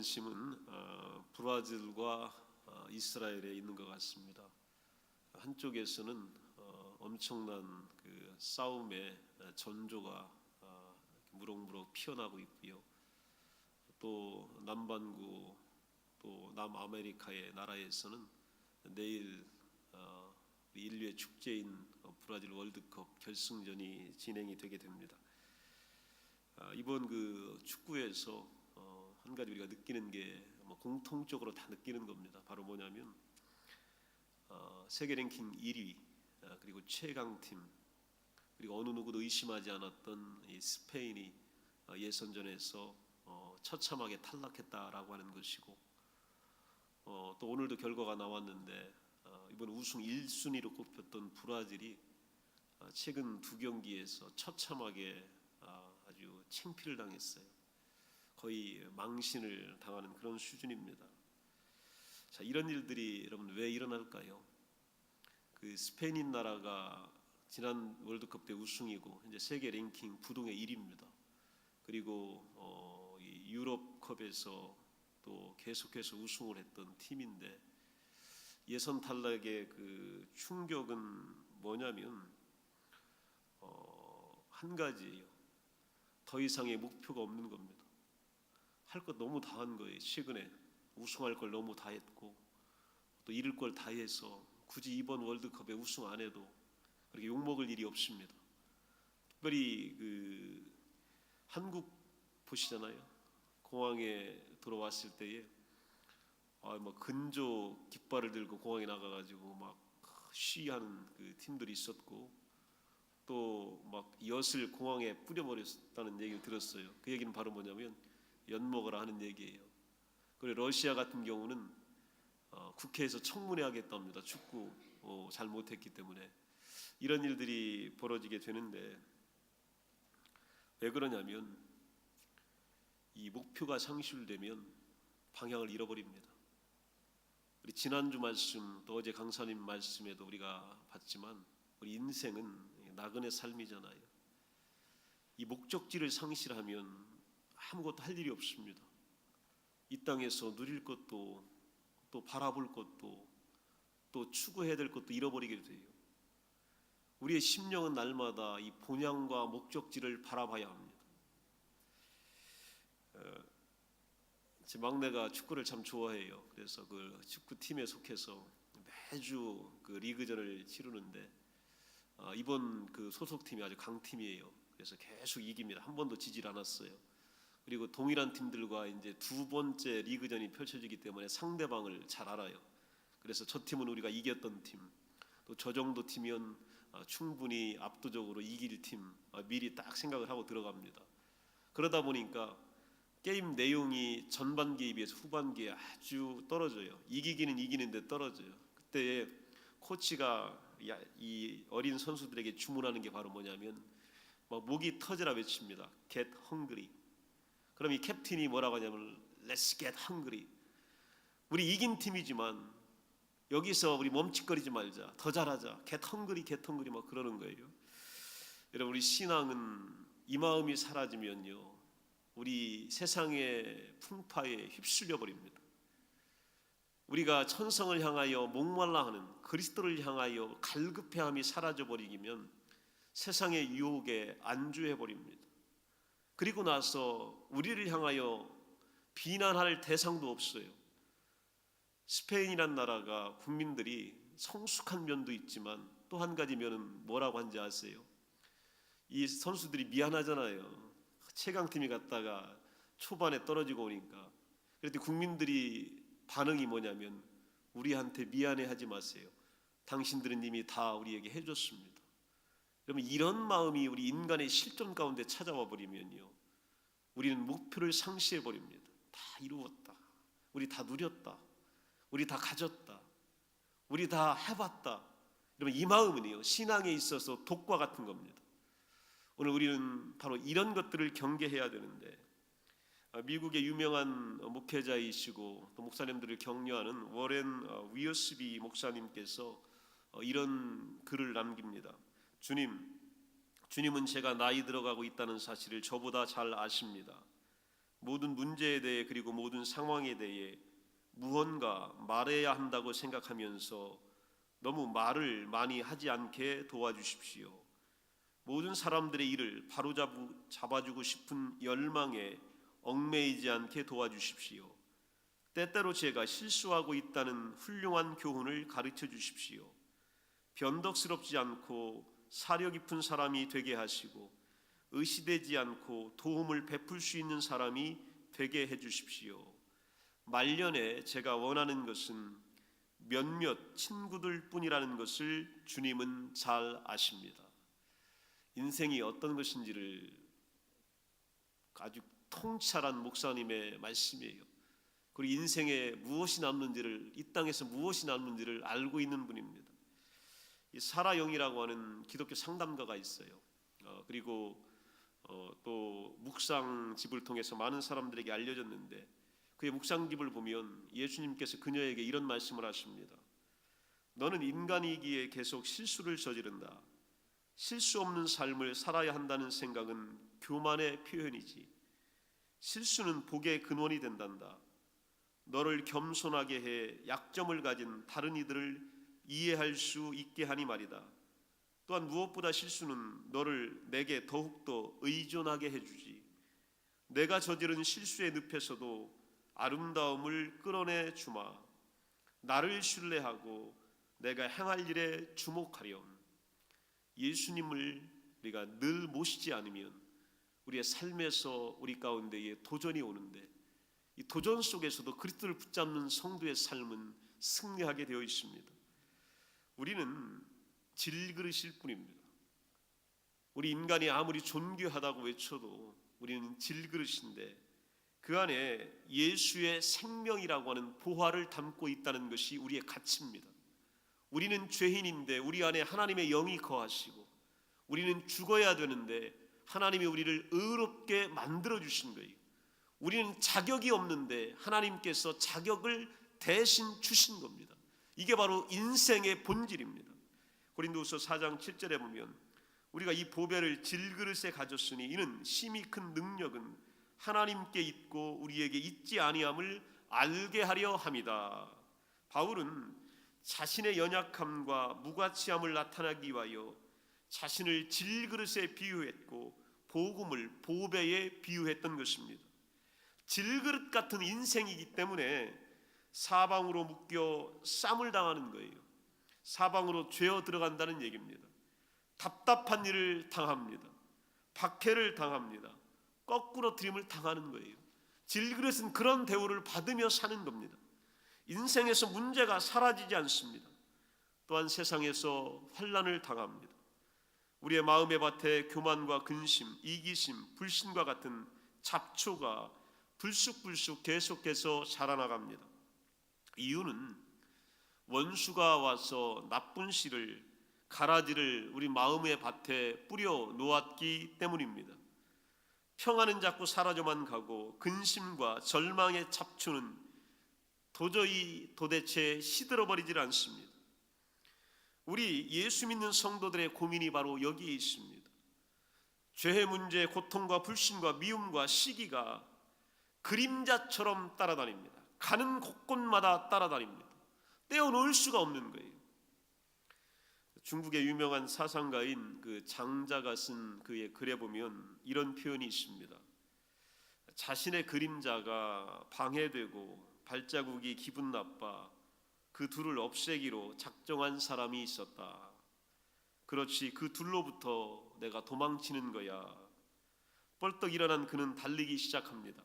관심은 브라질과 이스라엘에 있는 것 같습니다. 한쪽에서는 엄청난 그 싸움의 전조가 무럭무럭 피어나고 있고요. 또 남반구 또 남아메리카의 나라에서는 내일 인류의 축제인 브라질 월드컵 결승전이 진행이 되게 됩니다. 이번 그 축구에서 한 가지 우리가 느끼는 게 공통적으로 다 느끼는 겁니다. 바로 뭐냐면 세계 랭킹 1위 그리고 최강팀 그리고 어느 누구도 의심하지 않았던 이 스페인이 예선전에서 처참하게 탈락했다라고 하는 것이고, 또 오늘도 결과가 나왔는데 이번 우승 1순위로 꼽혔던 브라질이 최근 두 경기에서 처참하게 아주 창피를 당했어요. 거의 망신을 당하는 그런 수준입니다. 자, 이런 일들이 여러분 왜 일어날까요? 그 스페인 나라가 지난 월드컵 때 우승이고 현재 세계 랭킹 부동의 1위입니다. 그리고 이 유럽컵에서 또 계속해서 우승을 했던 팀인데 예선 탈락의 그 충격은 뭐냐면 한 가지예요. 더 이상의 목표가 없는 겁니다. 할 것 너무 다 한 거예요. 최근에 우승할 걸 너무 다 했고 또 이룰 걸 다 해서 굳이 이번 월드컵에 우승 안 해도 그렇게 욕먹을 일이 없습니다. 특별히 그 한국 보시잖아요. 공항에 들어왔을 때에 막 근조 깃발을 들고 공항에 나가가지고 막 시위하는 그 팀들이 있었고 또 막 엿을 공항에 뿌려버렸다는 얘기를 들었어요. 그 얘기는 바로 뭐냐면 엿 먹으라 하는 얘기예요. 그리고 러시아 같은 경우는 국회에서 청문회 하겠답니다. 축구 잘 못했기 때문에. 이런 일들이 벌어지게 되는데 왜 그러냐면 이 목표가 상실되면 방향을 잃어버립니다. 우리 지난주 말씀 또 어제 강사님 말씀에도 우리가 봤지만 우리 인생은 나그네 삶이잖아요. 이 목적지를 상실하면 아무것도 할 일이 없습니다. 이 땅에서 누릴 것도 또 바라볼 것도 또 추구해야 될 것도 잃어버리게 돼요. 우리의 심령은 날마다 이 본향과 목적지를 바라봐야 합니다. 제 막내가 축구를 참 좋아해요. 그래서 그 축구팀에 속해서 매주 그 리그전을 치르는데 이번 그 소속팀이 아주 강팀이에요. 그래서 계속 이깁니다. 한 번도 지질 않았어요. 그리고 동일한 팀들과 이제 두 번째 리그전이 펼쳐지기 때문에 상대방을 잘 알아요. 그래서 저 팀은 우리가 이겼던 팀, 또 저 정도 팀이면 충분히 압도적으로 이길 팀 미리 딱 생각을 하고 들어갑니다. 그러다 보니까 게임 내용이 전반기에 비해서 후반기에 아주 떨어져요. 이기기는 이기는데 떨어져요. 그때 코치가 이 어린 선수들에게 주문하는 게 바로 뭐냐면 막 목이 터져라 외칩니다. Get hungry. 그럼 이 캡틴이 뭐라고 하냐면 Let's get hungry. 우리 이긴 팀이지만 여기서 우리 멈칫거리지 말자. 더 잘하자. Get hungry, get hungry 막 그러는 거예요. 여러분 우리 신앙은 이 마음이 사라지면요. 우리 세상의 풍파에 휩쓸려 버립니다. 우리가 천성을 향하여 목말라 하는 그리스도를 향하여 갈급해함이 사라져 버리면 세상의 유혹에 안주해 버립니다. 그리고 나서 우리를 향하여 비난할 대상도 없어요. 스페인이란 나라가 국민들이 성숙한 면도 있지만 또 한 가지 면은 뭐라고 하는지 아세요? 이 선수들이 미안하잖아요. 최강팀이 갔다가 초반에 떨어지고 오니까. 그랬더니 국민들이 반응이 뭐냐면 우리한테 미안해하지 마세요. 당신들은 이미 다 우리에게 해줬습니다. 여러분 이런 마음이 우리 인간의 실존 가운데 찾아와 버리면요. 우리는 목표를 상실해 버립니다. 다 이루었다. 우리 다 누렸다. 우리 다 가졌다. 우리 다 해봤다. 여러분 이 마음은요. 신앙에 있어서 독과 같은 겁니다. 오늘 우리는 바로 이런 것들을 경계해야 되는데 미국의 유명한 목회자이시고 또 목사님들을 격려하는 워렌 위어스비 목사님께서 이런 글을 남깁니다. 주님은 제가 나이 들어가고 있다는 사실을 저보다 잘 아십니다. 모든 문제에 대해 그리고 모든 상황에 대해 무언가 말해야 한다고 생각하면서 너무 말을 많이 하지 않게 도와주십시오. 모든 사람들의 일을 잡아주고 싶은 열망에 얽매이지 않게 도와주십시오. 때때로 제가 실수하고 있다는 훌륭한 교훈을 가르쳐 주십시오. 변덕스럽지 않고 사려 깊은 사람이 되게 하시고 의시되지 않고 도움을 베풀 수 있는 사람이 되게 해 주십시오. 말년에 제가 원하는 것은 몇몇 친구들 뿐이라는 것을 주님은 잘 아십니다. 인생이 어떤 것인지를 아주 통찰한 목사님의 말씀이에요. 그리고 인생에 무엇이 남는지를, 이 땅에서 무엇이 남는지를 알고 있는 분입니다. 이 사라 영이라고 하는 기독교 상담가가 있어요. 그리고 또 묵상집을 통해서 많은 사람들에게 알려졌는데, 그의 묵상집을 보면 예수님께서 그녀에게 이런 말씀을 하십니다. 너는 인간이기에 계속 실수를 저지른다. 실수 없는 삶을 살아야 한다는 생각은 교만의 표현이지. 실수는 복의 근원이 된단다. 너를 겸손하게 해 약점을 가진 다른 이들을 이해할 수 있게 하니 말이다. 또한 무엇보다 실수는 너를 내게 더욱더 의존하게 해주지. 내가 저지른 실수의 늪에서도 아름다움을 끌어내 주마. 나를 신뢰하고 내가 행할 일에 주목하렴. 예수님을 우리가 늘 모시지 않으면 우리의 삶에서 우리 가운데에 도전이 오는데, 이 도전 속에서도 그리스도를 붙잡는 성도의 삶은 승리하게 되어 있습니다. 우리는 질그릇일 뿐입니다. 우리 인간이 아무리 존귀하다고 외쳐도 우리는 질그릇인데, 그 안에 예수의 생명이라고 하는 보화를 담고 있다는 것이 우리의 가치입니다. 우리는 죄인인데 우리 안에 하나님의 영이 거하시고, 우리는 죽어야 되는데 하나님이 우리를 의롭게 만들어 주신 거예요. 우리는 자격이 없는데 하나님께서 자격을 대신 주신 겁니다. 이게 바로 인생의 본질입니다. 고린도후서 4장 7절에 보면 우리가 이 보배를 질그릇에 가졌으니 이는 심히 큰 능력은 하나님께 있고 우리에게 있지 아니함을 알게 하려 함이다. 바울은 자신의 연약함과 무가치함을 나타내기 위하여 자신을 질그릇에 비유했고 복음을 보배에 비유했던 것입니다. 질그릇 같은 인생이기 때문에 사방으로 묶여 쌈을 당하는 거예요. 사방으로 죄어 들어간다는 얘기입니다. 답답한 일을 당합니다. 박해를 당합니다. 거꾸로 들임을 당하는 거예요. 질그릇은 그런 대우를 받으며 사는 겁니다. 인생에서 문제가 사라지지 않습니다. 또한 세상에서 환난을 당합니다. 우리의 마음의 밭에 교만과 근심, 이기심, 불신과 같은 잡초가 불쑥불쑥 계속해서 자라나갑니다. 이유는 원수가 와서 나쁜 씨를, 가라지를 우리 마음의 밭에 뿌려 놓았기 때문입니다. 평안은 자꾸 사라져만 가고 근심과 절망의 잡초는 도대체 시들어버리질 않습니다. 우리 예수 믿는 성도들의 고민이 바로 여기에 있습니다. 죄의 문제, 고통과 불신과 미움과 시기가 그림자처럼 따라다닙니다. 가는 곳곳마다 따라다닙니다. 떼어놓을 수가 없는 거예요. 중국의 유명한 사상가인 그 장자가 쓴 그의 글에 보면 이런 표현이 있습니다. 자신의 그림자가 방해되고 발자국이 기분 나빠 그 둘을 없애기로 작정한 사람이 있었다. 그렇지, 그 둘로부터 내가 도망치는 거야. 벌떡 일어난 그는 달리기 시작합니다.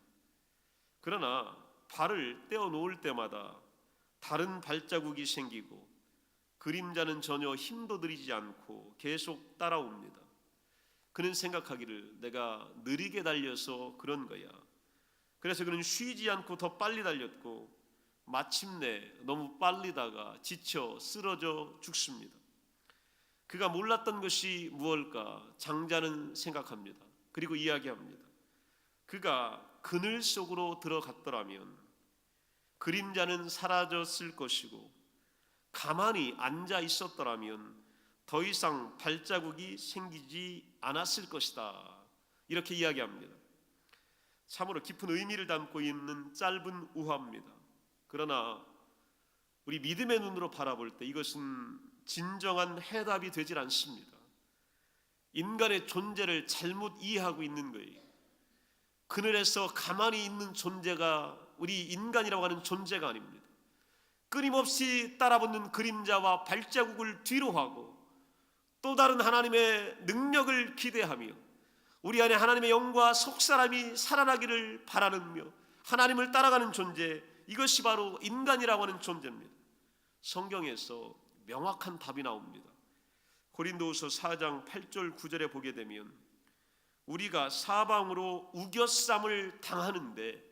그러나 발을 떼어놓을 때마다 다른 발자국이 생기고 그림자는 전혀 힘도 들이지 않고 계속 따라옵니다. 그는 생각하기를 내가 느리게 달려서 그런 거야. 그래서 그는 쉬지 않고 더 빨리 달렸고 마침내 너무 빨리다가 지쳐 쓰러져 죽습니다. 그가 몰랐던 것이 무엇일까 장자는 생각합니다. 그리고 이야기합니다. 그가 그늘 속으로 들어갔더라면 그림자는 사라졌을 것이고 가만히 앉아 있었더라면 더 이상 발자국이 생기지 않았을 것이다. 이렇게 이야기합니다. 참으로 깊은 의미를 담고 있는 짧은 우화입니다. 그러나 우리 믿음의 눈으로 바라볼 때 이것은 진정한 해답이 되질 않습니다. 인간의 존재를 잘못 이해하고 있는 거예요. 그늘에서 가만히 있는 존재가 우리 인간이라고 하는 존재가 아닙니다. 끊임없이 따라붙는 그림자와 발자국을 뒤로하고 또 다른 하나님의 능력을 기대하며 우리 안에 하나님의 영과 속사람이 살아나기를 바라며 하나님을 따라가는 존재, 이것이 바로 인간이라고 하는 존재입니다. 성경에서 명확한 답이 나옵니다. 고린도후서 4장 8절 9절에 보게 되면 우리가 사방으로 우겨쌈을 당하는데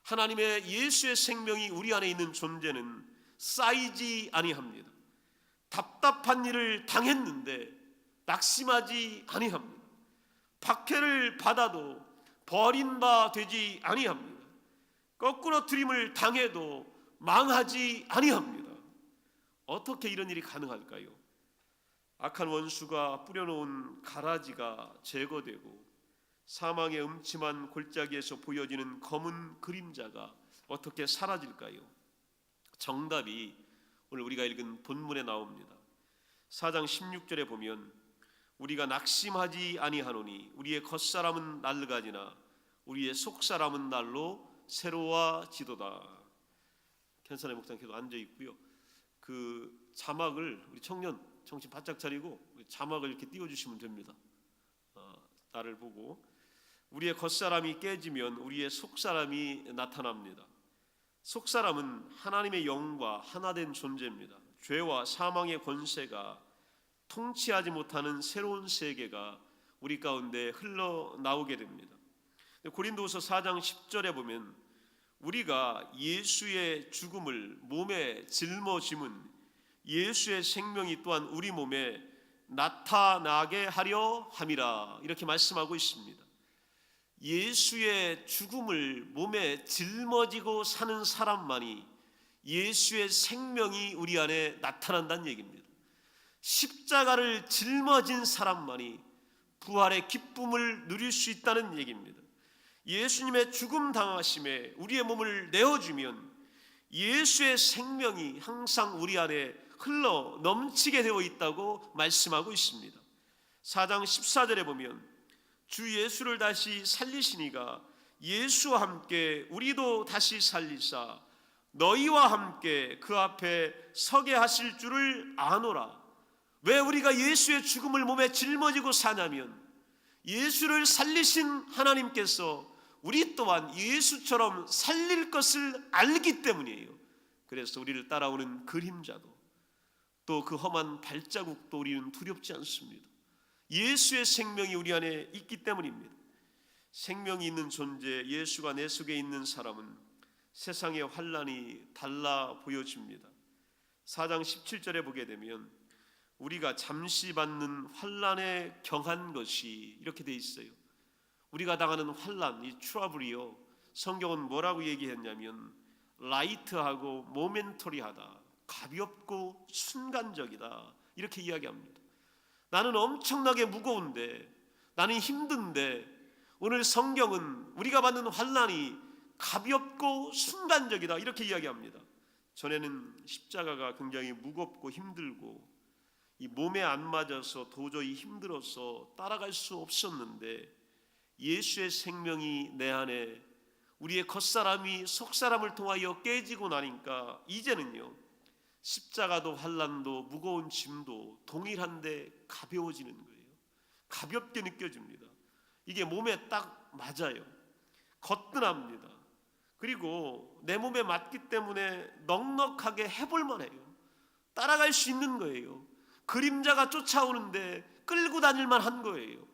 하나님의 예수의 생명이 우리 안에 있는 존재는 쌓이지 아니합니다. 답답한 일을 당했는데 낙심하지 아니합니다. 박해를 받아도 버린 바 되지 아니합니다. 거꾸로 들임을 당해도 망하지 아니합니다. 어떻게 이런 일이 가능할까요? 악한 원수가 뿌려놓은 가라지가 제거되고 사망의 음침한 골짜기에서 보여지는 검은 그림자가 어떻게 사라질까요? 정답이 오늘 우리가 읽은 본문에 나옵니다. 4장 16절에 보면 우리가 낙심하지 아니하노니 우리의 겉사람은 낡아지나 우리의 속사람은 날로 새로워지도다. ken산의 목장께도 앉아 있고요. 그 자막을 우리 청년 정신 바짝 차리고 자막을 이렇게 띄워주시면 됩니다. 나를 보고 우리의 겉사람이 깨지면 우리의 속사람이 나타납니다. 속사람은 하나님의 영과 하나된 존재입니다. 죄와 사망의 권세가 통치하지 못하는 새로운 세계가 우리 가운데 흘러나오게 됩니다. 고린도후서 4장 10절에 보면 우리가 예수의 죽음을 몸에 짊어짐은 예수의 생명이 또한 우리 몸에 나타나게 하려 함이라, 이렇게 말씀하고 있습니다. 예수의 죽음을 몸에 짊어지고 사는 사람만이 예수의 생명이 우리 안에 나타난다는 얘기입니다. 십자가를 짊어진 사람만이 부활의 기쁨을 누릴 수 있다는 얘기입니다. 예수님의 죽음 당하심에 우리의 몸을 내어주면 예수의 생명이 항상 우리 안에 흘러 넘치게 되어 있다고 말씀하고 있습니다. 4장 14절에 보면 주 예수를 다시 살리시니가 예수와 함께 우리도 다시 살리사 너희와 함께 그 앞에 서게 하실 줄을 아노라. 왜 우리가 예수의 죽음을 몸에 짊어지고 사냐면 예수를 살리신 하나님께서 우리 또한 예수처럼 살릴 것을 알기 때문이에요. 그래서 우리를 따라오는 그림자도 또 그 험한 발자국도 우리는 두렵지 않습니다. 예수의 생명이 우리 안에 있기 때문입니다. 생명이 있는 존재 예수가 내 속에 있는 사람은 세상의 환난이 달라 보여집니다. 4장 17절에 보게 되면 우리가 잠시 받는 환난에 경한 것이 이렇게 돼 있어요. 우리가 당하는 환난, 이 트러블이요, 성경은 뭐라고 얘기했냐면 라이트하고 모멘터리하다, 가볍고 순간적이다, 이렇게 이야기합니다. 나는 엄청나게 무거운데, 나는 힘든데, 오늘 성경은 우리가 받는 환난이 가볍고 순간적이다, 이렇게 이야기합니다. 전에는 십자가가 굉장히 무겁고 힘들고 이 몸에 안 맞아서 도저히 힘들어서 따라갈 수 없었는데 예수의 생명이 내 안에 우리의 겉사람이 속사람을 통하여 깨지고 나니까 이제는요, 십자가도 환난도 무거운 짐도 동일한데 가벼워지는 거예요. 가볍게 느껴집니다. 이게 몸에 딱 맞아요. 거뜬합니다. 그리고 내 몸에 맞기 때문에 넉넉하게 해볼 만해요. 따라갈 수 있는 거예요. 그림자가 쫓아오는데 끌고 다닐만 한 거예요.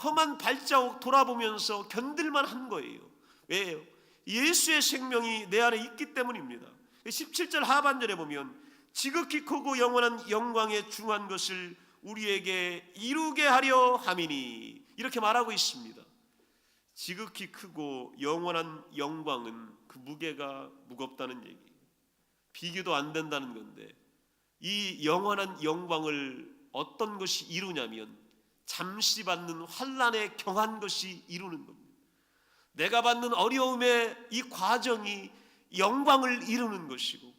험한 발자국 돌아보면서 견딜만 한 거예요. 왜요? 예수의 생명이 내 안에 있기 때문입니다. 17절 하반절에 보면 지극히 크고 영원한 영광에 중한 것을 우리에게 이루게 하려 함이니, 이렇게 말하고 있습니다. 지극히 크고 영원한 영광은 그 무게가 무겁다는 얘기예요. 비교도 안 된다는 건데 이 영원한 영광을 어떤 것이 이루냐면 잠시 받는 환난에 경한 것이 이루는 겁니다. 내가 받는 어려움의 이 과정이 영광을 이루는 것이고,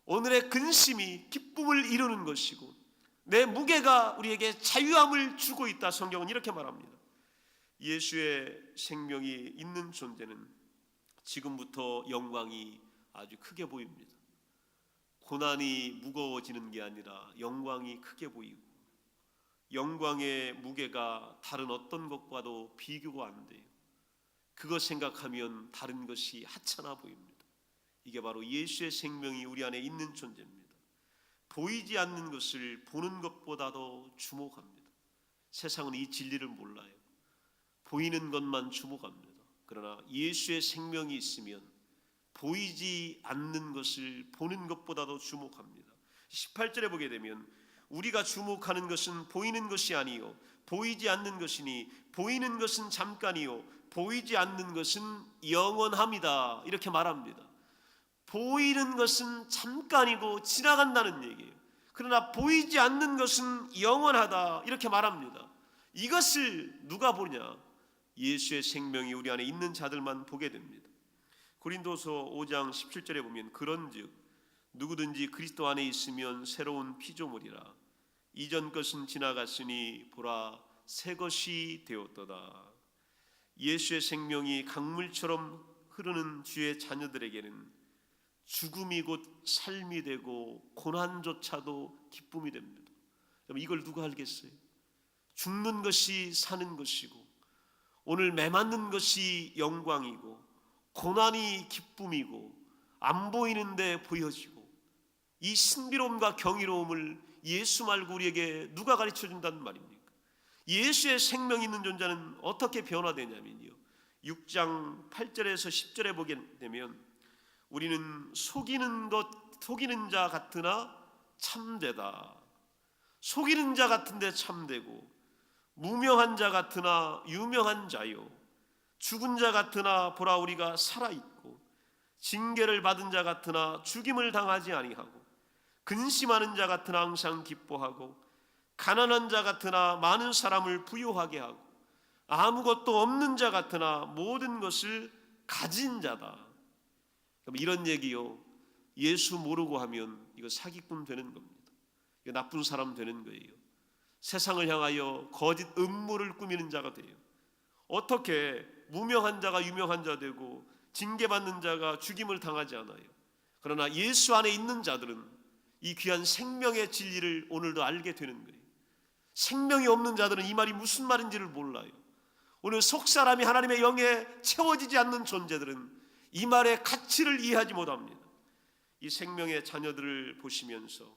오늘의 근심이 기쁨을 이루는 것이고, 내 무게가 우리에게 자유함을 주고 있다. 성경은 이렇게 말합니다. 예수의 생명이 있는 존재는 지금부터 영광이 아주 크게 보입니다. 고난이 무거워지는 게 아니라 영광이 크게 보이고, 영광의 무게가 다른 어떤 것과도 비교가 안 돼요. 그것 생각하면 다른 것이 하찮아 보입니다. 이게 바로 예수의 생명이 우리 안에 있는 존재입니다. 보이지 않는 것을 보는 것보다도 주목합니다. 세상은 이 진리를 몰라요. 보이는 것만 주목합니다. 그러나 예수의 생명이 있으면 보이지 않는 것을 보는 것보다도 주목합니다. 18절에 보게 되면 우리가 주목하는 것은 보이는 것이 아니요 보이지 않는 것이니 보이는 것은 잠깐이요 보이지 않는 것은 영원합니다. 이렇게 말합니다. 보이는 것은 잠깐이고 지나간다는 얘기예요. 그러나 보이지 않는 것은 영원하다. 이렇게 말합니다. 이것을 누가 보냐? 예수의 생명이 우리 안에 있는 자들만 보게 됩니다. 고린도서 5장 17절에 보면 그런즉 누구든지 그리스도 안에 있으면 새로운 피조물이라 이전 것은 지나갔으니 보라 새 것이 되었도다. 예수의 생명이 강물처럼 흐르는 주의 자녀들에게는 죽음이 곧 삶이 되고 고난조차도 기쁨이 됩니다. 이걸 누가 알겠어요? 죽는 것이 사는 것이고 오늘 매맞는 것이 영광이고 고난이 기쁨이고 안 보이는데 보여지고 이 신비로움과 경이로움을 예수 말고 우리에게 누가 가르쳐 준다는 말입니까? 예수의 생명이 있는 존재는 어떻게 변화되냐면요, 6장 8절에서 10절에 보게 되면 우리는 속이는 자 같으나 참되다. 속이는 자 같은데 참되고 무명한 자 같으나 유명한 자요 죽은 자 같으나 보라 우리가 살아있고 징계를 받은 자 같으나 죽임을 당하지 아니하고 근심하는 자 같으나 항상 기뻐하고 가난한 자 같으나 많은 사람을 부유하게 하고 아무것도 없는 자 같으나 모든 것을 가진 자다. 그럼 이런 얘기요, 예수 모르고 하면 이거 사기꾼 되는 겁니다. 이거 나쁜 사람 되는 거예요. 세상을 향하여 거짓 음모를 꾸미는 자가 돼요. 어떻게 무명한 자가 유명한 자 되고 징계받는 자가 죽임을 당하지 않아요. 그러나 예수 안에 있는 자들은 이 귀한 생명의 진리를 오늘도 알게 되는 거예요. 생명이 없는 자들은 이 말이 무슨 말인지를 몰라요. 오늘 속사람이 하나님의 영에 채워지지 않는 존재들은 이 말의 가치를 이해하지 못합니다. 이 생명의 자녀들을 보시면서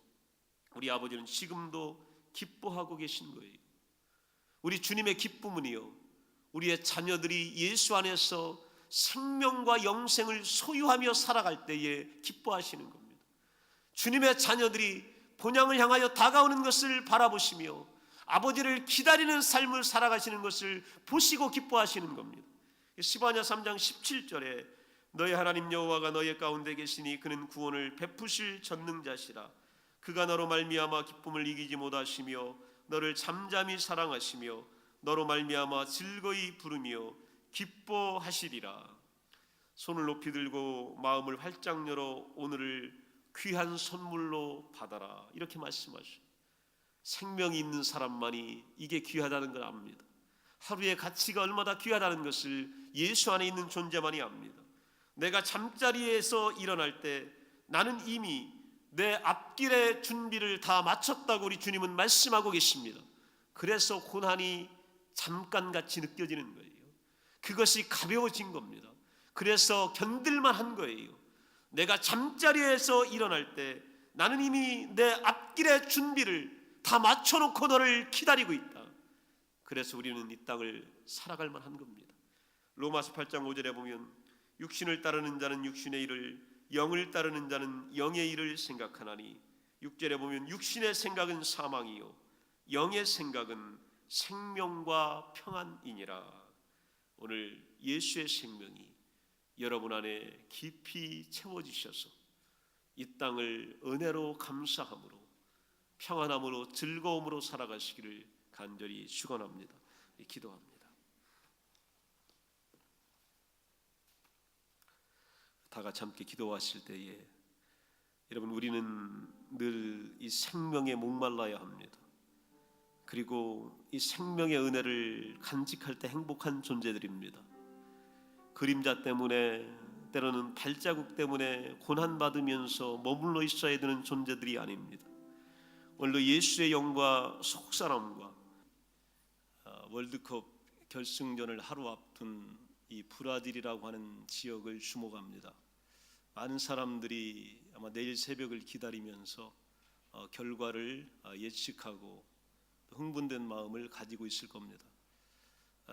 우리 아버지는 지금도 기뻐하고 계신 거예요. 우리 주님의 기쁨은요, 우리의 자녀들이 예수 안에서 생명과 영생을 소유하며 살아갈 때에 기뻐하시는 겁니다. 주님의 자녀들이 본향을 향하여 다가오는 것을 바라보시며 아버지를 기다리는 삶을 살아가시는 것을 보시고 기뻐하시는 겁니다. 스바냐 3장 17절에 너희 하나님 여호와가 너희 가운데 계시니 그는 구원을 베푸실 전능자시라. 그가 너로 말미암아 기쁨을 이기지 못하시며 너를 잠잠히 사랑하시며 너로 말미암아 즐거이 부르며 기뻐하시리라. 손을 높이 들고 마음을 활짝 열어 오늘을 귀한 선물로 받아라. 이렇게 말씀하시죠. 생명이 있는 사람만이 이게 귀하다는 걸 압니다. 하루의 가치가 얼마나 귀하다는 것을 예수 안에 있는 존재만이 압니다. 내가 잠자리에서 일어날 때 나는 이미 내 앞길의 준비를 다 마쳤다고 우리 주님은 말씀하고 계십니다. 그래서 고난이 잠깐같이 느껴지는 거예요. 그것이 가벼워진 겁니다. 그래서 견딜만 한 거예요. 내가 잠자리에서 일어날 때 나는 이미 내 앞길의 준비를 다 맞춰놓고 너를 기다리고 있다. 그래서 우리는 이 땅을 살아갈 만한 겁니다. 로마서 8장 5절에 보면 육신을 따르는 자는 육신의 일을, 영을 따르는 자는 영의 일을 생각하나니 6절에 보면 육신의 생각은 사망이요 영의 생각은 생명과 평안이니라. 오늘 예수의 생명이 여러분 안에 깊이 채워지셔서 이 땅을 은혜로 감사함으로 평안함으로 즐거움으로 살아가시기를 간절히 축원합니다. 기도합니다. 다 같이 함께 기도하실 때에 여러분, 우리는 늘 이 생명에 목말라야 합니다. 그리고 이 생명의 은혜를 간직할 때 행복한 존재들입니다. 그림자 때문에, 때로는 발자국 때문에 고난받으면서 머물러 있어야 되는 존재들이 아닙니다. 오늘도 예수의 영과 속사람과 월드컵 결승전을 하루 앞둔 이 브라질이라고 하는 지역을 주목합니다. 많은 사람들이 아마 내일 새벽을 기다리면서 결과를 예측하고 흥분된 마음을 가지고 있을 겁니다.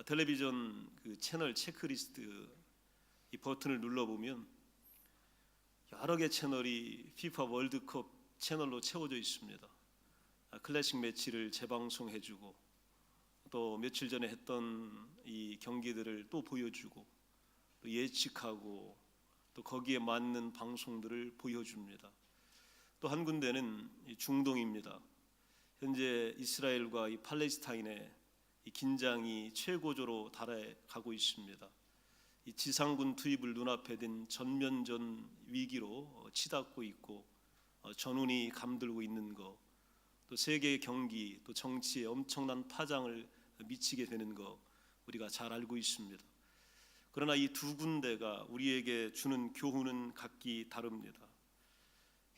텔레비전 그 채널 체크리스트 이 버튼을 눌러보면 여러 개 채널이 피파 월드컵 채널로 채워져 있습니다. 클래식 매치를 재방송해주고 또 며칠 전에 했던 이 경기들을 또 보여주고 또 예측하고 또 거기에 맞는 방송들을 보여줍니다. 또 한 군데는 중동입니다. 현재 이스라엘과 이 팔레스타인의 이 긴장이 최고조로 달해가고 있습니다. 이 지상군 투입을 눈앞에 둔 전면전 위기로 치닫고 있고 전운이 감돌고 있는 것, 또 세계 경기, 또 정치에 엄청난 파장을 미치게 되는 것 우리가 잘 알고 있습니다. 그러나 이 두 군데가 우리에게 주는 교훈은 각기 다릅니다.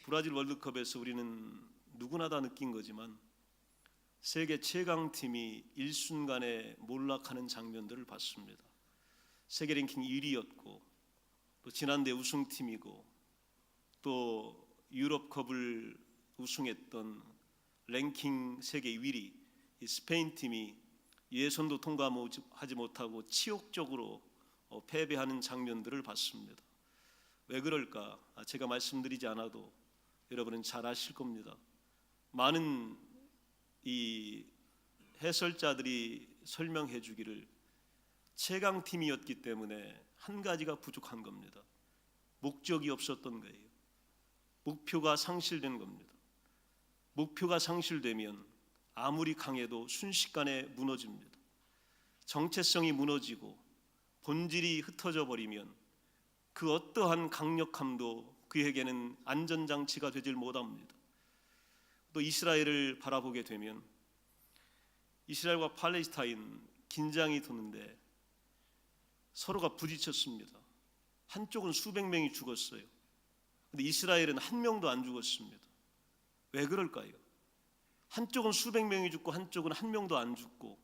브라질 월드컵에서 우리는 누구나 다 느낀 거지만 세계 최강팀이 일순간에 몰락하는 장면들을 봤습니다. 세계 랭킹 1위였고 또 지난대 우승팀이고 또 유럽컵을 우승했던 랭킹 세계 1위 이 스페인 팀이 예선도 통과하지 못하고 치욕적으로 패배하는 장면들을 봤습니다. 왜 그럴까? 제가 말씀드리지 않아도 여러분은 잘 아실 겁니다. 많은 이 해설자들이 설명해 주기를 최강팀이었기 때문에 한 가지가 부족한 겁니다. 목적이 없었던 거예요. 목표가 상실된 겁니다. 목표가 상실되면 아무리 강해도 순식간에 무너집니다. 정체성이 무너지고 본질이 흩어져 버리면 그 어떠한 강력함도 그에게는 안전장치가 되질 못합니다. 또 이스라엘을 바라보게 되면 이스라엘과 팔레스타인 긴장이 도는데 서로가 부딪혔습니다. 한쪽은 수백 명이 죽었어요. 근데 이스라엘은 한 명도 안 죽었습니다. 왜 그럴까요? 한쪽은 수백 명이 죽고 한쪽은 한 명도 안 죽고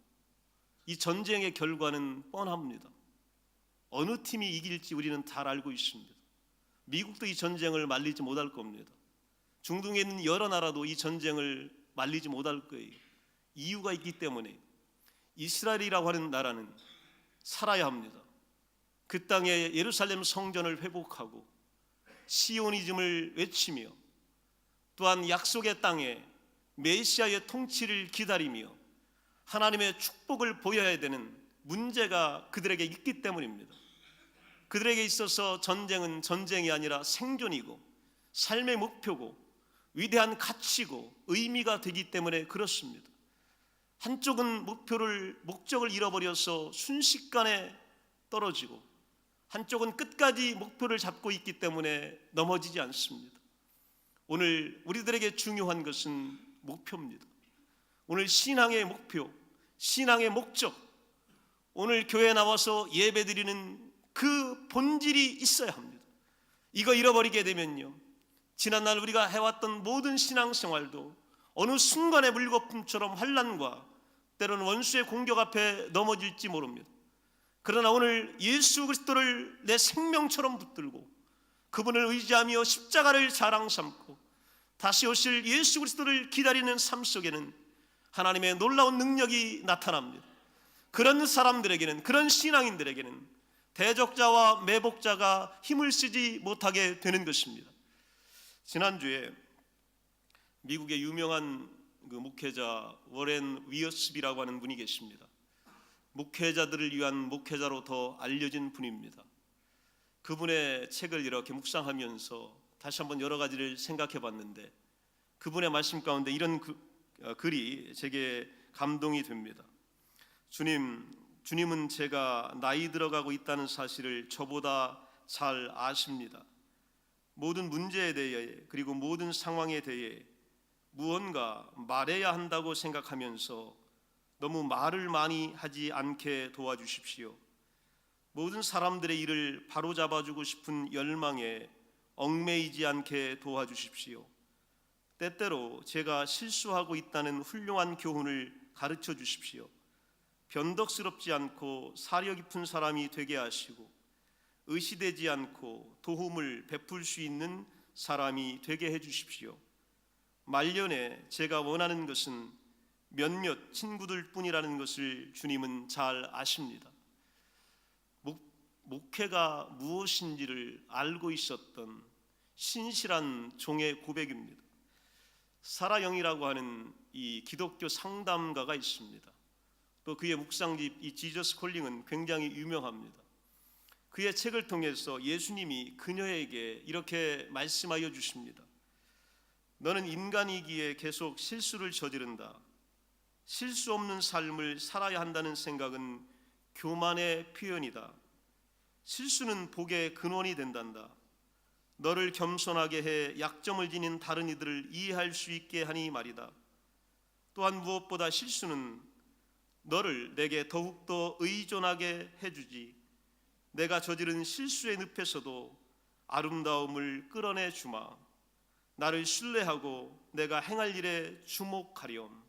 이 전쟁의 결과는 뻔합니다. 어느 팀이 이길지 우리는 잘 알고 있습니다. 미국도 이 전쟁을 말리지 못할 겁니다. 중동에 있는 여러 나라도 이 전쟁을 말리지 못할 거예요. 이유가 있기 때문에 이스라엘이라고 하는 나라는 살아야 합니다. 그 땅에 예루살렘 성전을 회복하고 시오니즘을 외치며 또한 약속의 땅에 메시아의 통치를 기다리며 하나님의 축복을 보여야 되는 문제가 그들에게 있기 때문입니다. 그들에게 있어서 전쟁은 전쟁이 아니라 생존이고 삶의 목표고 위대한 가치고 의미가 되기 때문에 그렇습니다. 한쪽은 목적을 잃어버려서 순식간에 떨어지고 한쪽은 끝까지 목표를 잡고 있기 때문에 넘어지지 않습니다. 오늘 우리들에게 중요한 것은 목표입니다. 오늘 신앙의 목표, 신앙의 목적, 오늘 교회에 나와서 예배드리는 그 본질이 있어야 합니다. 이거 잃어버리게 되면요, 지난날 우리가 해왔던 모든 신앙생활도 어느 순간의 물거품처럼 환난과 때로는 원수의 공격 앞에 넘어질지 모릅니다. 그러나 오늘 예수 그리스도를 내 생명처럼 붙들고 그분을 의지하며 십자가를 자랑 삼고 다시 오실 예수 그리스도를 기다리는 삶 속에는 하나님의 놀라운 능력이 나타납니다. 그런 사람들에게는, 그런 신앙인들에게는 대적자와 매복자가 힘을 쓰지 못하게 되는 것입니다. 지난주에 미국의 유명한 그 목회자 워렌 위어스비라고 하는 분이 계십니다. 목회자들을 위한 목회자로 더 알려진 분입니다. 그분의 책을 이렇게 묵상하면서 다시 한번 여러 가지를 생각해 봤는데 그분의 말씀 가운데 이런 글이 제게 감동이 됩니다. 주님은 제가 나이 들어가고 있다는 사실을 저보다 잘 아십니다. 모든 문제에 대해 그리고 모든 상황에 대해 무언가 말해야 한다고 생각하면서 너무 말을 많이 하지 않게 도와주십시오. 모든 사람들의 일을 바로잡아주고 싶은 열망에 얽매이지 않게 도와주십시오. 때때로 제가 실수하고 있다는 훌륭한 교훈을 가르쳐 주십시오. 변덕스럽지 않고 사려 깊은 사람이 되게 하시고 의시되지 않고 도움을 베풀 수 있는 사람이 되게 해주십시오. 말년에 제가 원하는 것은 몇몇 친구들 뿐이라는 것을 주님은 잘 아십니다. 목회가 무엇인지를 알고 있었던 신실한 종의 고백입니다. 사라 영이라고 하는 이 기독교 상담가가 있습니다. 또 그의 묵상집 이 지저스 콜링은 굉장히 유명합니다. 그의 책을 통해서 예수님이 그녀에게 이렇게 말씀하여 주십니다. 너는 인간이기에 계속 실수를 저지른다. 실수 없는 삶을 살아야 한다는 생각은 교만의 표현이다. 실수는 복의 근원이 된단다. 너를 겸손하게 해 약점을 지닌 다른 이들을 이해할 수 있게 하니 말이다. 또한 무엇보다 실수는 너를 내게 더욱더 의존하게 해주지. 내가 저지른 실수의 늪에서도 아름다움을 끌어내 주마. 나를 신뢰하고 내가 행할 일에 주목하렴.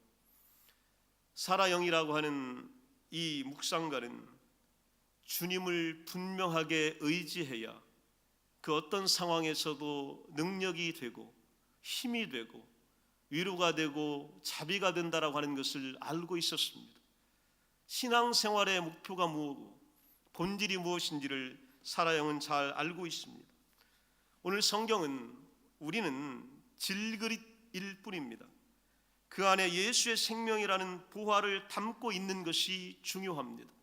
사라 영이라고 하는 이 묵상가는 주님을 분명하게 의지해야 그 어떤 상황에서도 능력이 되고 힘이 되고 위로가 되고 자비가 된다라고 하는 것을 알고 있었습니다. 신앙생활의 목표가 뭐고 본질이 무엇인지를 사라 영은 잘 알고 있습니다. 오늘 성경은 우리는 질그릇일 뿐입니다. 그 안에 예수의 생명이라는 보화를 담고 있는 것이 중요합니다.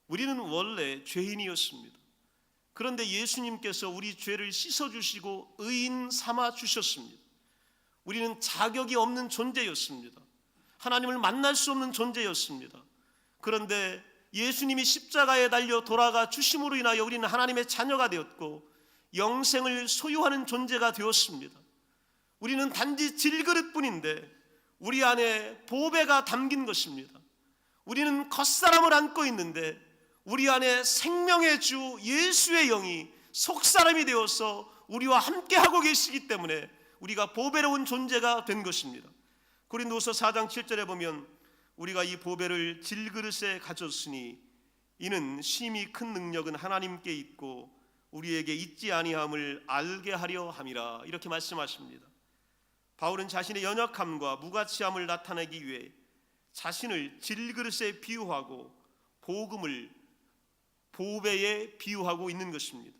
우리는 원래 죄인이었습니다. 그런데 예수님께서 우리 죄를 씻어주시고 의인 삼아 주셨습니다. 우리는 자격이 없는 존재였습니다. 하나님을 만날 수 없는 존재였습니다. 그런데 예수님이 십자가에 달려 돌아가 주심으로 인하여 우리는 하나님의 자녀가 되었고 영생을 소유하는 존재가 되었습니다. 우리는 단지 질그릇뿐인데 우리 안에 보배가 담긴 것입니다. 우리는 겉사람을 안고 있는데 우리 안에 생명의 주 예수의 영이 속사람이 되어서 우리와 함께하고 계시기 때문에 우리가 보배로운 존재가 된 것입니다. 고린도서 4장 7절에 보면 우리가 이 보배를 질그릇에 가졌으니 이는 심히 큰 능력은 하나님께 있고 우리에게 있지 아니함을 알게 하려 함이라 이렇게 말씀하십니다. 바울은 자신의 연약함과 무가치함을 나타내기 위해 자신을 질그릇에 비유하고 복음을 보배에 비유하고 있는 것입니다.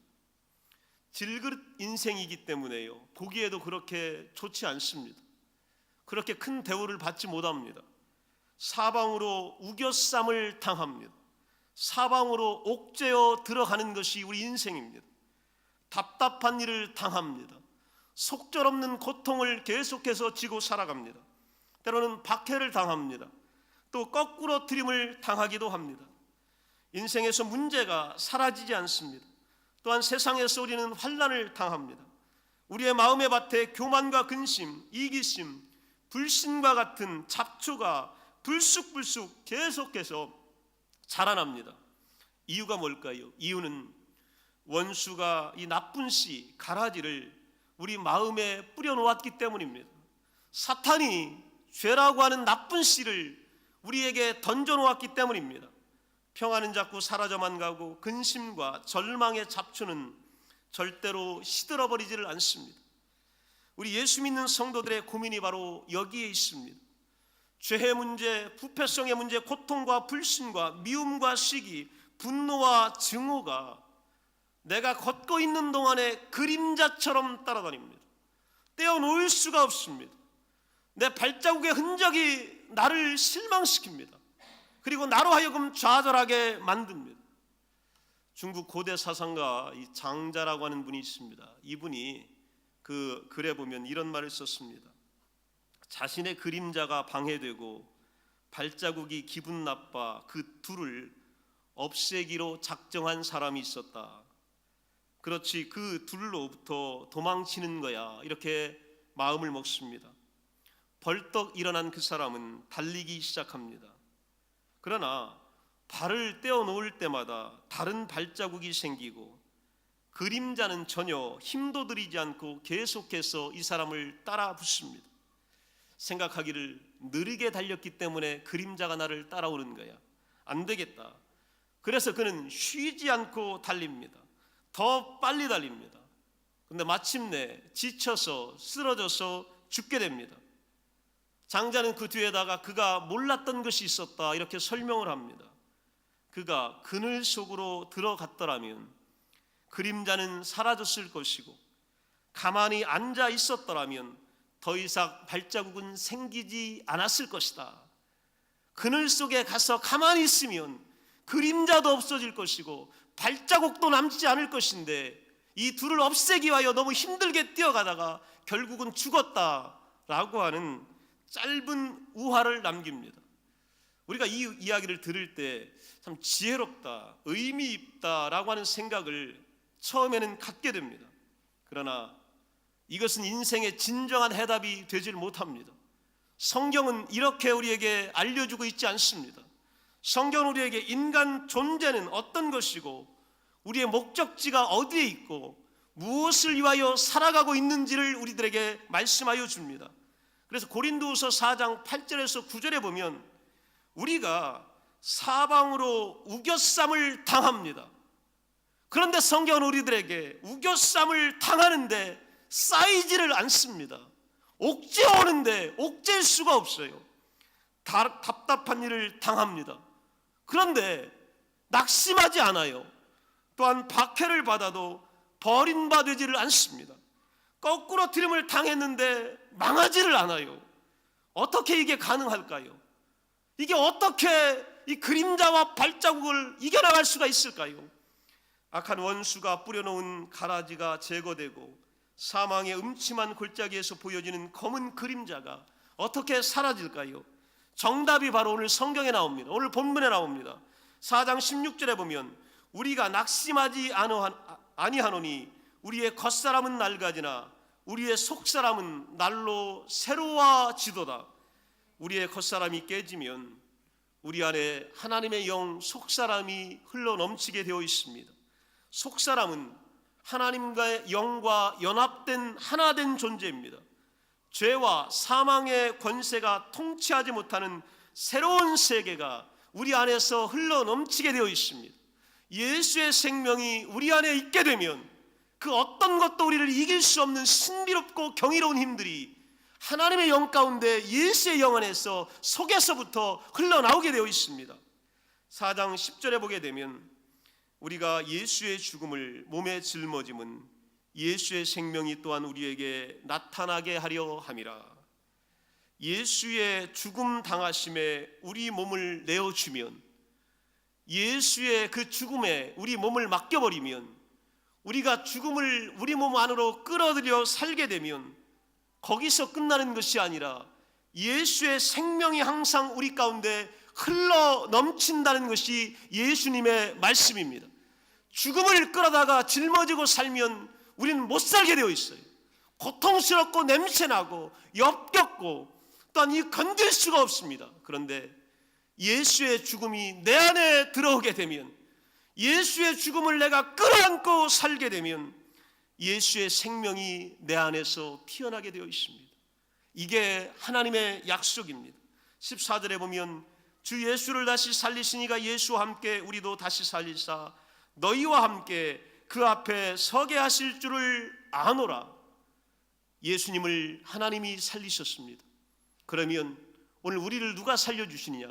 질그릇 인생이기 때문에요. 보기에도 그렇게 좋지 않습니다. 그렇게 큰 대우를 받지 못합니다. 사방으로 우겨쌈을 당합니다. 사방으로 옥죄어 들어가는 것이 우리 인생입니다. 답답한 일을 당합니다. 속절없는 고통을 계속해서 지고 살아갑니다. 때로는 박해를 당합니다. 또 거꾸로 트림을 당하기도 합니다. 인생에서 문제가 사라지지 않습니다. 또한 세상에서 우리는 환난을 당합니다. 우리의 마음의 밭에 교만과 근심, 이기심, 불신과 같은 잡초가 불쑥불쑥 계속해서 자라납니다. 이유가 뭘까요? 이유는 원수가 이 나쁜 씨, 가라지를 우리 마음에 뿌려놓았기 때문입니다. 사탄이 죄라고 하는 나쁜 씨를 우리에게 던져놓았기 때문입니다. 평화는 자꾸 사라져만 가고 근심과 절망의 잡초는 절대로 시들어버리지를 않습니다. 우리 예수 믿는 성도들의 고민이 바로 여기에 있습니다. 죄의 문제, 부패성의 문제, 고통과 불신과 미움과 시기, 분노와 증오가 내가 걷고 있는 동안에 그림자처럼 따라다닙니다. 떼어놓을 수가 없습니다. 내 발자국의 흔적이 나를 실망시킵니다. 그리고 나로 하여금 좌절하게 만듭니다. 중국 고대 사상가 이 장자라고 하는 분이 있습니다. 이분이 그 글에 보면 이런 말을 썼습니다. 자신의 그림자가 방해되고 발자국이 기분 나빠 그 둘을 없애기로 작정한 사람이 있었다. 그렇지 그 둘로부터 도망치는 거야, 이렇게 마음을 먹습니다. 벌떡 일어난 그 사람은 달리기 시작합니다. 그러나 발을 떼어 놓을 때마다 다른 발자국이 생기고 그림자는 전혀 힘도 들이지 않고 계속해서 이 사람을 따라 붙습니다. 생각하기를 느리게 달렸기 때문에 그림자가 나를 따라오는 거야. 안 되겠다. 그래서 그는 쉬지 않고 달립니다. 더 빨리 달립니다. 근데 마침내 지쳐서 쓰러져서 죽게 됩니다. 장자는 그 뒤에다가 그가 몰랐던 것이 있었다, 이렇게 설명을 합니다. 그가 그늘 속으로 들어갔더라면 그림자는 사라졌을 것이고, 가만히 앉아 있었더라면 더 이상 발자국은 생기지 않았을 것이다. 그늘 속에 가서 가만히 있으면 그림자도 없어질 것이고 발자국도 남지 않을 것인데, 이 둘을 없애기 위하여 너무 힘들게 뛰어가다가 결국은 죽었다라고 하는 짧은 우화를 남깁니다. 우리가 이 이야기를 들을 때 참 지혜롭다, 의미 있다라고 하는 생각을 처음에는 갖게 됩니다. 그러나 이것은 인생의 진정한 해답이 되질 못합니다. 성경은 이렇게 우리에게 알려주고 있지 않습니다. 성경은 우리에게 인간 존재는 어떤 것이고 우리의 목적지가 어디에 있고 무엇을 위하여 살아가고 있는지를 우리들에게 말씀하여 줍니다. 그래서 고린도후서 4장 8절에서 9절에 보면 우리가 사방으로 우겨쌈을 당합니다. 그런데 성경은 우리들에게 우겨쌈을 당하는데 쌓이지를 않습니다. 옥죄어 오는데 옥죄일 수가 없어요. 답답한 일을 당합니다. 그런데 낙심하지 않아요. 또한 박해를 받아도 버림받지를 않습니다. 거꾸로 트림을 당했는데 망하지를 않아요. 어떻게 이게 가능할까요? 이게 어떻게 이 그림자와 발자국을 이겨나갈 수가 있을까요? 악한 원수가 뿌려놓은 가라지가 제거되고 사망의 음침한 골짜기에서 보여지는 검은 그림자가 어떻게 사라질까요? 정답이 바로 오늘 성경에 나옵니다. 오늘 본문에 나옵니다. 4장 16절에 보면 우리가 낙심하지 아니하노니 우리의 겉사람은 낡아지나 우리의 속사람은 날로 새로워지도다. 우리의 겉사람이 깨지면 우리 안에 하나님의 영 속사람이 흘러넘치게 되어 있습니다. 속사람은 하나님과의 영과 연합된 하나된 존재입니다. 죄와 사망의 권세가 통치하지 못하는 새로운 세계가 우리 안에서 흘러넘치게 되어 있습니다. 예수의 생명이 우리 안에 있게 되면 그 어떤 것도 우리를 이길 수 없는 신비롭고 경이로운 힘들이 하나님의 영 가운데 예수의 영 안에서 속에서부터 흘러나오게 되어 있습니다. 4장 10절에 보게 되면 우리가 예수의 죽음을 몸에 짊어짐은 예수의 생명이 또한 우리에게 나타나게 하려 함이라. 예수의 죽음 당하심에 우리 몸을 내어주면, 예수의 그 죽음에 우리 몸을 맡겨버리면, 우리가 죽음을 우리 몸 안으로 끌어들여 살게 되면 거기서 끝나는 것이 아니라 예수의 생명이 항상 우리 가운데 흘러 넘친다는 것이 예수님의 말씀입니다. 죽음을 끌어다가 짊어지고 살면 우리는 못 살게 되어 있어요. 고통스럽고 냄새나고 역겹고 또한 이 건들 수가 없습니다. 그런데 예수의 죽음이 내 안에 들어오게 되면, 예수의 죽음을 내가 끌어안고 살게 되면 예수의 생명이 내 안에서 피어나게 되어 있습니다. 이게 하나님의 약속입니다. 14절에 보면 주 예수를 다시 살리시니가 예수와 함께 우리도 다시 살리사 너희와 함께 그 앞에 서게 하실 줄을 아노라. 예수님을 하나님이 살리셨습니다. 그러면 오늘 우리를 누가 살려주시느냐?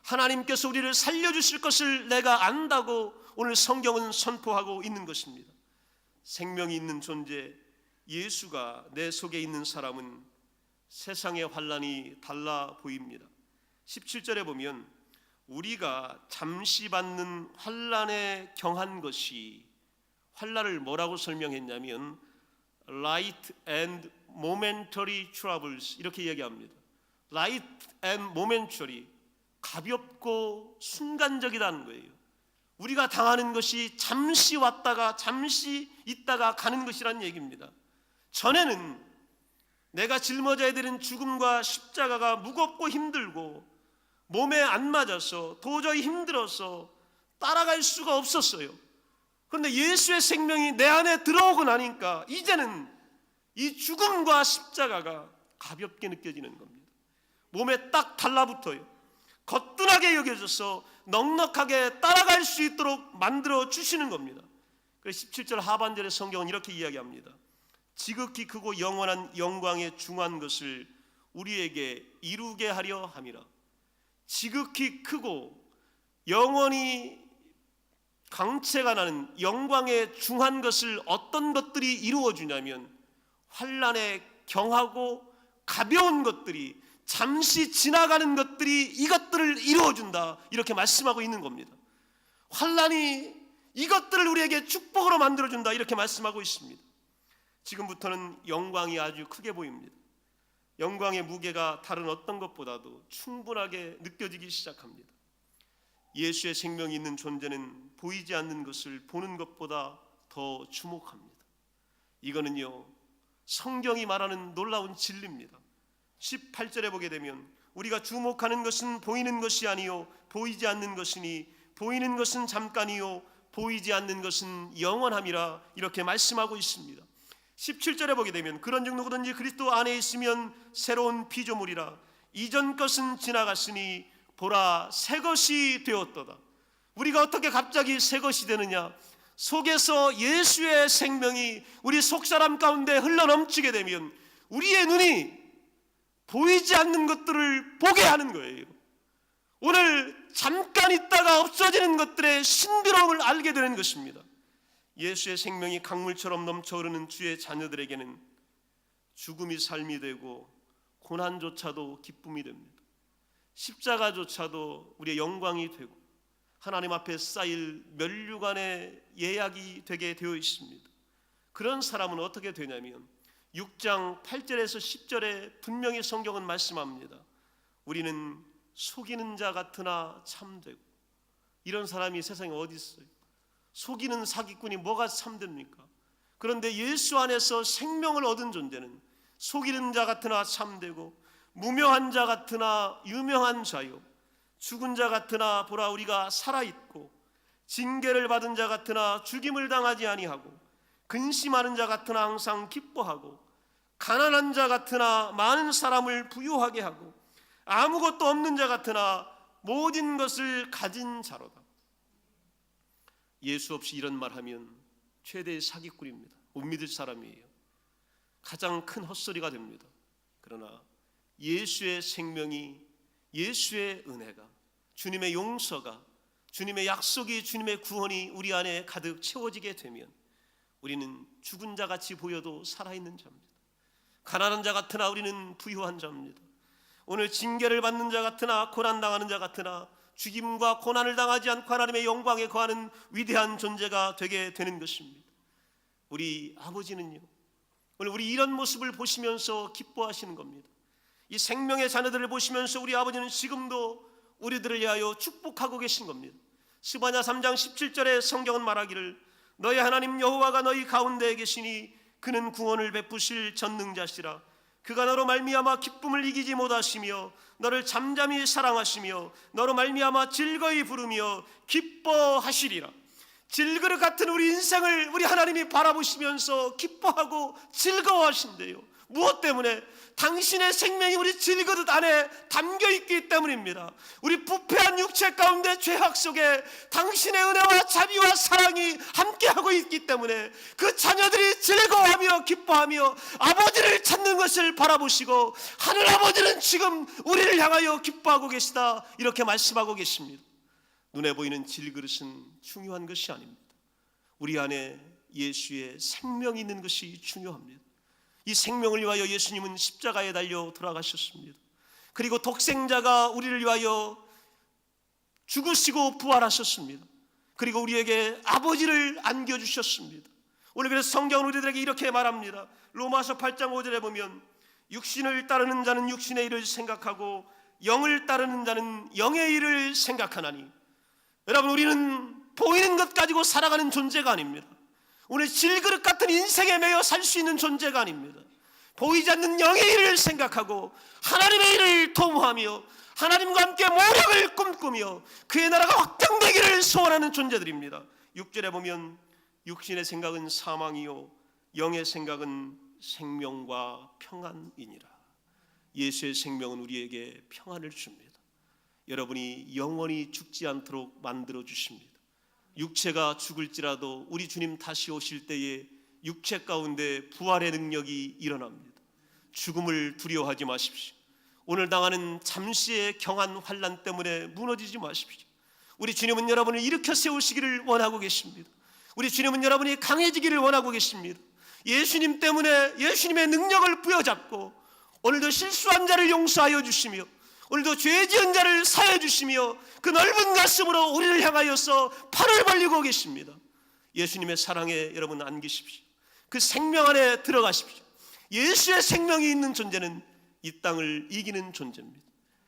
하나님께서 우리를 살려주실 것을 내가 안다고 오늘 성경은 선포하고 있는 것입니다. 생명이 있는 존재 예수가 내 속에 있는 사람은 세상의 환난이 달라 보입니다. 17절에 보면 우리가 잠시 받는 환난에 경한 것이, 환난을 뭐라고 설명했냐면 light and momentary troubles 이렇게 얘기합니다. light and momentary, 가볍고 순간적이라는 거예요. 우리가 당하는 것이 잠시 왔다가 잠시 있다가 가는 것이란 얘기입니다. 전에는 내가 짊어져야 되는 죽음과 십자가가 무겁고 힘들고 몸에 안 맞아서 도저히 힘들어서 따라갈 수가 없었어요. 그런데 예수의 생명이 내 안에 들어오고 나니까 이제는 이 죽음과 십자가가 가볍게 느껴지는 겁니다. 몸에 딱 달라붙어요. 거뜬하게 여겨져서 넉넉하게 따라갈 수 있도록 만들어 주시는 겁니다. 그래서 17절 하반절의 성경은 이렇게 이야기합니다. 지극히 크고 영원한 영광에 중한 것을 우리에게 이루게 하려 함이라. 지극히 크고 영원히 강체가 나는 영광에 중한 것을 어떤 것들이 이루어 주냐면 환난에 경하고 가벼운 것들이, 잠시 지나가는 것들이 이것들을 이루어준다, 이렇게 말씀하고 있는 겁니다. 환난이 이것들을 우리에게 축복으로 만들어준다, 이렇게 말씀하고 있습니다. 지금부터는 영광이 아주 크게 보입니다. 영광의 무게가 다른 어떤 것보다도 충분하게 느껴지기 시작합니다. 예수의 생명이 있는 존재는 보이지 않는 것을 보는 것보다 더 주목합니다. 이거는요, 성경이 말하는 놀라운 진리입니다. 18절에 보게 되면 우리가 주목하는 것은 보이는 것이 아니요 보이지 않는 것이니 보이는 것은 잠깐이요 보이지 않는 것은 영원함이라, 이렇게 말씀하고 있습니다. 17절에 보게 되면 그런즉 누구든지 그리스도 안에 있으면 새로운 피조물이라, 이전 것은 지나갔으니 보라 새 것이 되었도다. 우리가 어떻게 갑자기 새 것이 되느냐? 속에서 예수의 생명이 우리 속사람 가운데 흘러넘치게 되면 우리의 눈이 보이지 않는 것들을 보게 하는 거예요. 오늘 잠깐 있다가 없어지는 것들의 신비로움을 알게 되는 것입니다. 예수의 생명이 강물처럼 넘쳐흐르는 주의 자녀들에게는 죽음이 삶이 되고 고난조차도 기쁨이 됩니다. 십자가조차도 우리의 영광이 되고 하나님 앞에 쌓일 면류관의 예약이 되게 되어 있습니다. 그런 사람은 어떻게 되냐면 6장 8절에서 10절에 분명히 성경은 말씀합니다. 우리는 속이는 자 같으나 참되고. 이런 사람이 세상에 어디 있어요? 속이는 사기꾼이 뭐가 참됩니까? 그런데 예수 안에서 생명을 얻은 존재는 속이는 자 같으나 참되고 무명한 자 같으나 유명한 자요, 죽은 자 같으나 보라 우리가 살아있고, 징계를 받은 자 같으나 죽임을 당하지 아니하고, 근심하는 자 같으나 항상 기뻐하고, 가난한 자 같으나 많은 사람을 부유하게 하고, 아무것도 없는 자 같으나 모든 것을 가진 자로다. 예수 없이 이런 말하면 최대의 사기꾼입니다. 못 믿을 사람이에요. 가장 큰 헛소리가 됩니다. 그러나 예수의 생명이, 예수의 은혜가, 주님의 용서가, 주님의 약속이, 주님의 구원이 우리 안에 가득 채워지게 되면 우리는 죽은 자같이 보여도 살아있는 자입니다. 가난한 자 같으나 우리는 부유한 자입니다. 오늘 징계를 받는 자 같으나 고난당하는 자 같으나 죽임과 고난을 당하지 않고 하나님의 영광에 거하는 위대한 존재가 되게 되는 것입니다. 우리 아버지는요, 오늘 우리 이런 모습을 보시면서 기뻐하시는 겁니다. 이 생명의 자녀들을 보시면서 우리 아버지는 지금도 우리들을 위하여 축복하고 계신 겁니다. 스바냐 3장 17절에 성경은 말하기를 너희 하나님 여호와가 너희 가운데에 계시니 그는 구원을 베푸실 전능자시라. 그가 너로 말미암아 기쁨을 이기지 못하시며 너를 잠잠히 사랑하시며 너로 말미암아 즐거이 부르며 기뻐하시리라. 질그릇 같은 우리 인생을 우리 하나님이 바라보시면서 기뻐하고 즐거워하신대요. 무엇 때문에? 당신의 생명이 우리 질그릇 안에 담겨있기 때문입니다. 우리 부패한 육체 가운데 죄악 속에 당신의 은혜와 자비와 사랑이 함께하고 있기 때문에 그 자녀들이 즐거워하며 기뻐하며 아버지를 찾는 것을 바라보시고 하늘아버지는 지금 우리를 향하여 기뻐하고 계시다, 이렇게 말씀하고 계십니다. 눈에 보이는 질그릇은 중요한 것이 아닙니다. 우리 안에 예수의 생명이 있는 것이 중요합니다. 이 생명을 위하여 예수님은 십자가에 달려 돌아가셨습니다. 그리고 독생자가 우리를 위하여 죽으시고 부활하셨습니다. 그리고 우리에게 아버지를 안겨주셨습니다. 오늘 그래서 성경은 우리들에게 이렇게 말합니다. 로마서 8장 5절에 보면 육신을 따르는 자는 육신의 일을 생각하고 영을 따르는 자는 영의 일을 생각하나니. 여러분, 우리는 보이는 것 가지고 살아가는 존재가 아닙니다. 오늘 질그릇 같은 인생에 매여 살 수 있는 존재가 아닙니다. 보이지 않는 영의 일을 생각하고 하나님의 일을 도모하며 하나님과 함께 모력을 꿈꾸며 그의 나라가 확장되기를 소원하는 존재들입니다. 6절에 보면 육신의 생각은 사망이요 영의 생각은 생명과 평안이니라. 예수의 생명은 우리에게 평안을 줍니다. 여러분이 영원히 죽지 않도록 만들어 주십니다. 육체가 죽을지라도 우리 주님 다시 오실 때에 육체 가운데 부활의 능력이 일어납니다. 죽음을 두려워하지 마십시오. 오늘 당하는 잠시의 경한 환난 때문에 무너지지 마십시오. 우리 주님은 여러분을 일으켜 세우시기를 원하고 계십니다. 우리 주님은 여러분이 강해지기를 원하고 계십니다. 예수님 때문에 예수님의 능력을 부여잡고 오늘도 실수한 자를 용서하여 주시며 오늘도 죄 지은 자를 사해 주시며 그 넓은 가슴으로 우리를 향하여서 팔을 벌리고 계십니다. 예수님의 사랑에 여러분 안기십시오. 그 생명 안에 들어가십시오. 예수의 생명이 있는 존재는 이 땅을 이기는 존재입니다.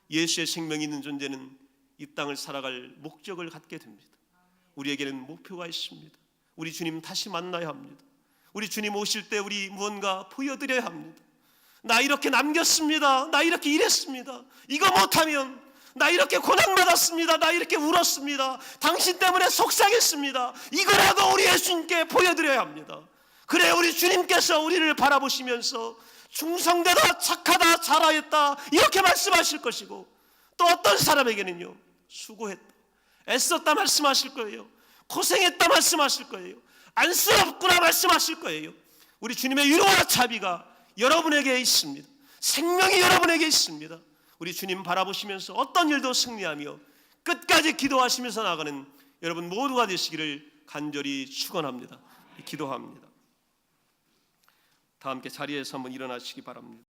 예수의 생명이 있는 존재는 이 땅을 살아갈 목적을 갖게 됩니다. 우리에게는 목표가 있습니다. 우리 주님 다시 만나야 합니다. 우리 주님 오실 때 우리 무언가 보여드려야 합니다. 나 이렇게 남겼습니다. 나 이렇게 일했습니다. 이거 못하면 나 이렇게 고난받았습니다. 나 이렇게 울었습니다. 당신 때문에 속상했습니다. 이거라도 우리 예수님께 보여드려야 합니다. 그래 우리 주님께서 우리를 바라보시면서 충성되다 착하다 잘하였다 이렇게 말씀하실 것이고 또 어떤 사람에게는요 수고했다 애썼다 말씀하실 거예요. 고생했다 말씀하실 거예요. 안쓰럽구나 말씀하실 거예요. 우리 주님의 위로와 자비가 여러분에게 있습니다. 생명이 여러분에게 있습니다. 우리 주님 바라보시면서 어떤 일도 승리하며 끝까지 기도하시면서 나가는 여러분 모두가 되시기를 간절히 축원합니다. 기도합니다. 다 함께 자리에서 한번 일어나시기 바랍니다.